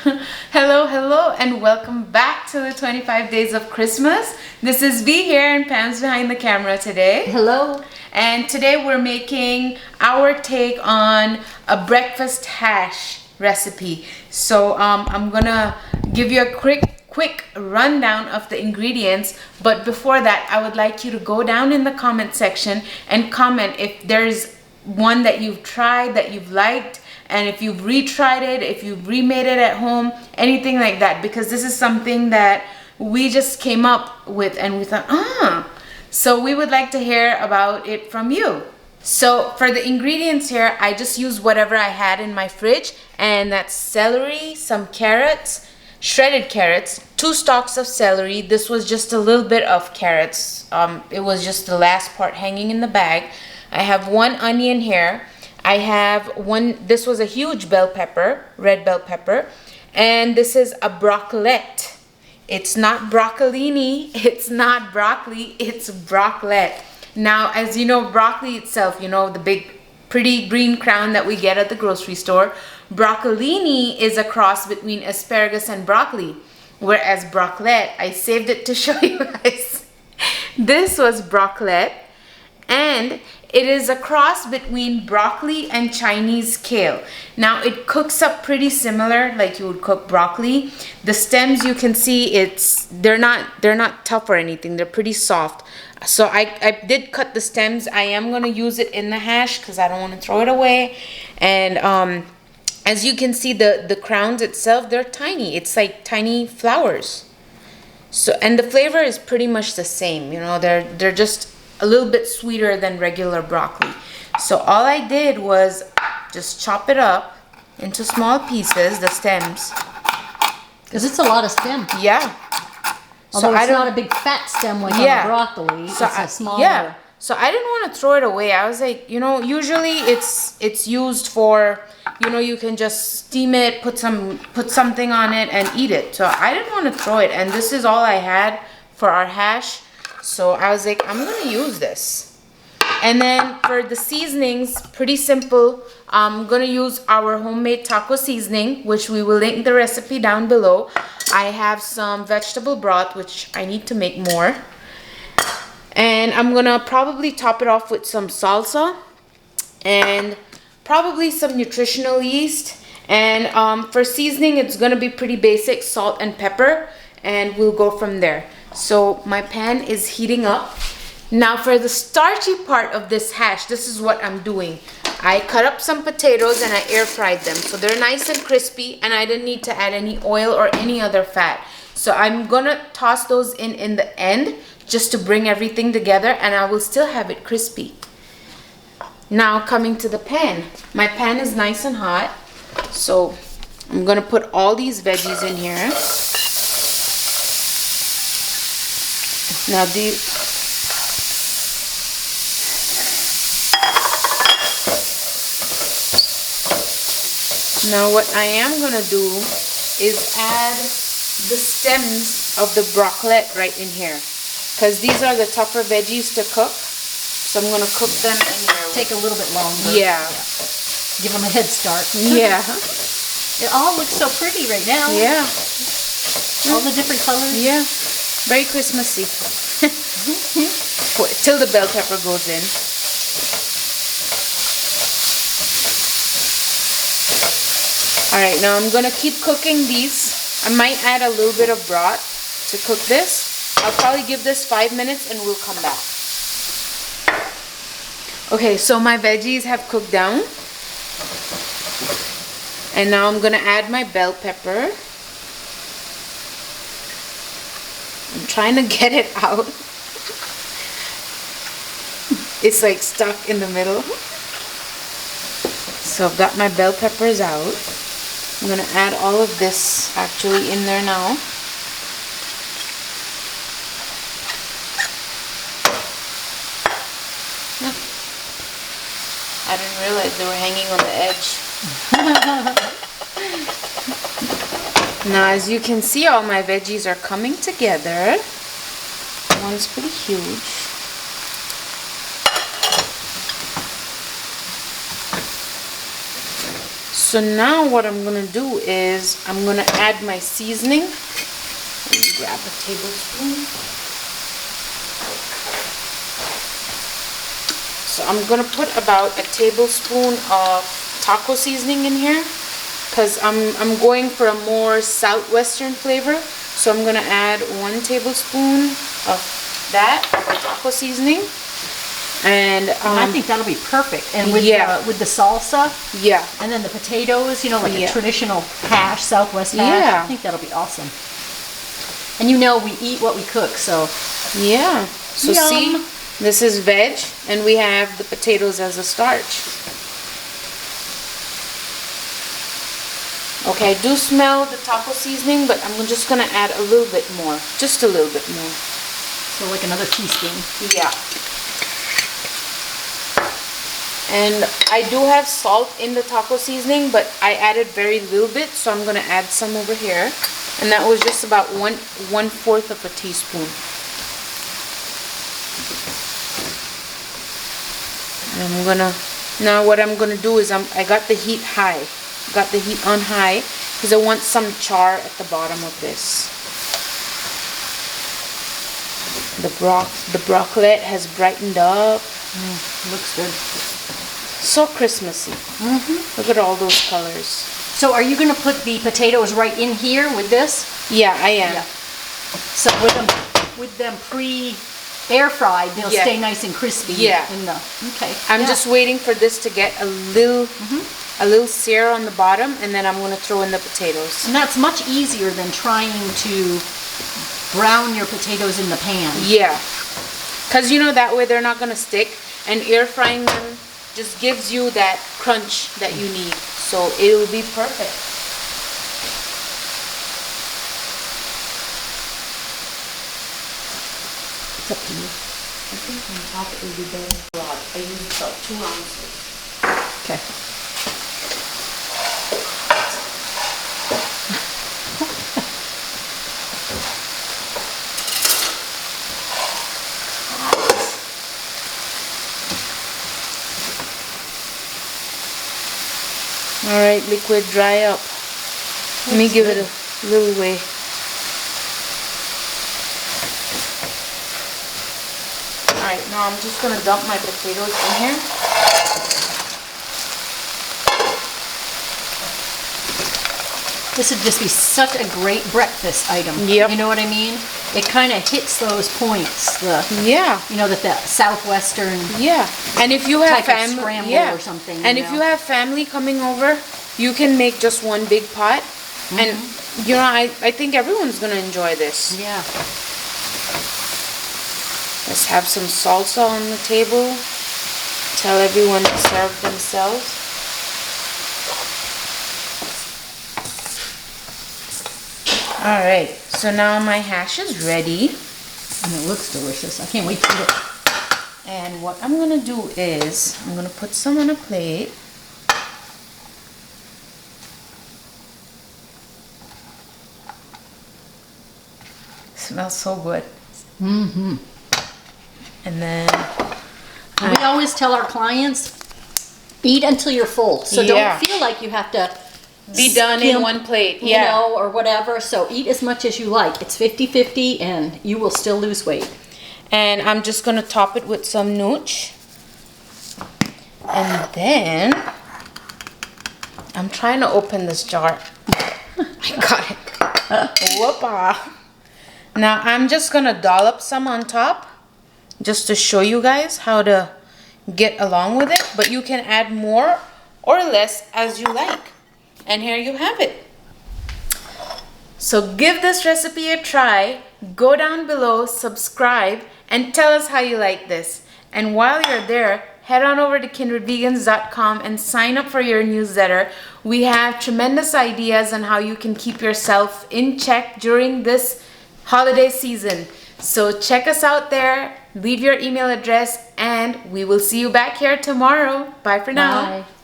Hello, hello, and welcome back to the 25 Days of Christmas. This is V here and Pam's behind the camera today. Hello. And today we're making our take on a breakfast hash recipe. So I'm gonna give you a quick rundown of the ingredients, but before that I would like you to go down in the comment section and comment if there's one that you've tried that you've liked, and if you've retried it, if you've remade it at home, anything like that, because this is something that we just came up with and we thought, so we would like to hear about it from you. So for the ingredients here, I just used whatever I had in my fridge, and that's celery, some carrots, shredded carrots, 2 stalks of celery. This was just a little bit of carrots. It was just the last part hanging in the bag. I have 1 onion here. I have this was a huge bell pepper, red bell pepper, and this is a brocollette. It's not broccolini, it's not broccoli, it's brocollette. Now, as you know, broccoli itself, you know, the big pretty green crown that we get at the grocery store, broccolini is a cross between asparagus and broccoli, whereas brocollette, I saved it to show you guys. This was brocollette, and it is a cross between broccoli and Chinese kale. Now it cooks up pretty similar like you would cook broccoli. The stems, you can see they're not tough or anything. They're pretty soft. So I did cut the stems. I am gonna use it in the hash because I don't want to throw it away. And as you can see, the crowns itself, they're tiny. It's like tiny flowers. So, and the flavor is pretty much the same. You know, they're just a little bit sweeter than regular broccoli. So all I did was just chop it up into small pieces, the stems. Because it's a lot of stem. Yeah. Although it's not a big fat stem like on broccoli. So it's a smaller. Yeah. So I didn't want to throw it away. I was like, you know, usually it's used for, you know, you can just steam it, put something on it and eat it. So I didn't want to throw it, and this is all I had for our hash. So I was like, I'm gonna use this. And then for the seasonings, pretty simple. I'm gonna use our homemade taco seasoning, which we will link the recipe down below. I have some vegetable broth, which I need to make more. And I'm gonna probably top it off with some salsa and probably some nutritional yeast. And for seasoning, it's gonna be pretty basic, salt and pepper, and we'll go from there. So my pan is heating up. Now for the starchy part of this hash, this is what I'm doing. I cut up some potatoes and I air fried them. So they're nice and crispy, and I didn't need to add any oil or any other fat. So I'm gonna toss those in the end just to bring everything together, and I will still have it crispy. Now coming to the pan. My pan is nice and hot. So I'm gonna put all these veggies in here. Now what I am gonna do is add the stems of the brocollette right in here, because these are the tougher veggies to cook. So I'm gonna cook them in here. Take a little bit longer. Yeah. Give them a head start. Yeah. It all looks so pretty right now. Yeah. All the different colors. Yeah. Very Christmassy. Till the bell pepper goes in. Alright, now I'm gonna keep cooking these. I might add a little bit of broth to cook this. I'll probably give this 5 minutes and we'll come back. Okay, so my veggies have cooked down. And now I'm gonna add my bell pepper. I'm trying to get it out. It's like stuck in the middle. So I've got my bell peppers out. I'm gonna add all of this actually in there now. I didn't realize they were hanging on the edge. Now, as you can see, all my veggies are coming together. One's pretty huge. So now what I'm gonna do is I'm gonna add my seasoning. Let me grab a tablespoon. So I'm gonna put about a tablespoon of taco seasoning in here because I'm going for a more Southwestern flavor. So I'm gonna add 1 tablespoon of that taco seasoning. And I think that'll be perfect. And with the salsa, and then the potatoes, you know, like a traditional hash, Southwest hash. I think that'll be awesome. And you know, we eat what we cook, so So see, this is veg, and we have the potatoes as a starch. Okay, I do smell the taco seasoning, but I'm just gonna add a little bit more, just a little bit more. So like another teaspoon. Yeah. And I do have salt in the taco seasoning, but I added very little bit, so I'm gonna add some over here. And that was just about 1/4 of a teaspoon. And now what I'm gonna do is I got the heat high. Got the heat on high because I want some char at the bottom of this. The brocollette has brightened up. Looks good. So Christmassy. Look at all those colors. So are you going to put the potatoes right in here with this? Yeah, I am. Yeah. So with them pre-air fried, they'll stay nice and crispy. Yeah. Okay. I'm just waiting for this to get a little sear on the bottom, and then I'm going to throw in the potatoes. And that's much easier than trying to brown your potatoes in the pan. Yeah. Because, you know, that way they're not going to stick, and air frying them just gives you that crunch that you need. So it will be perfect. It's up to you. I think on top it will be better. I used about 2 ounces. Okay. Alright, liquid, dry up. Let me give it a little way. Alright, now I'm just going to dump my potatoes in here. This would just be such a great breakfast item. Yep. You know what I mean? It kind of hits those points. You know, that the Southwestern. Yeah. And if you have family, scramble or something. And if you have family coming over, you can make just one big pot. And you know, I think everyone's gonna enjoy this. Yeah. Let's have some salsa on the table. Tell everyone to serve themselves. Alright, so now my hash is ready. And it looks delicious. I can't wait to eat it. And what I'm going to do is, I'm going to put some on a plate. Smells so good. And then... we always tell our clients, eat until you're full. So don't feel like you have to be done in one plate, you know, or whatever. So eat as much as you like. It's 50-50 and you will still lose weight. And I'm just going to top it with some nooch. And then I'm trying to open this jar. I got it. Whoopah. Now I'm just going to dollop some on top just to show you guys how to get along with it. But you can add more or less as you like. And here you have it. So give this recipe a try. Go down below, subscribe, and tell us how you like this. And while you're there, head on over to kindredvegans.com and sign up for your newsletter. We have tremendous ideas on how you can keep yourself in check during this holiday season. So check us out there, leave your email address, and we will see you back here tomorrow. Bye for now. Bye.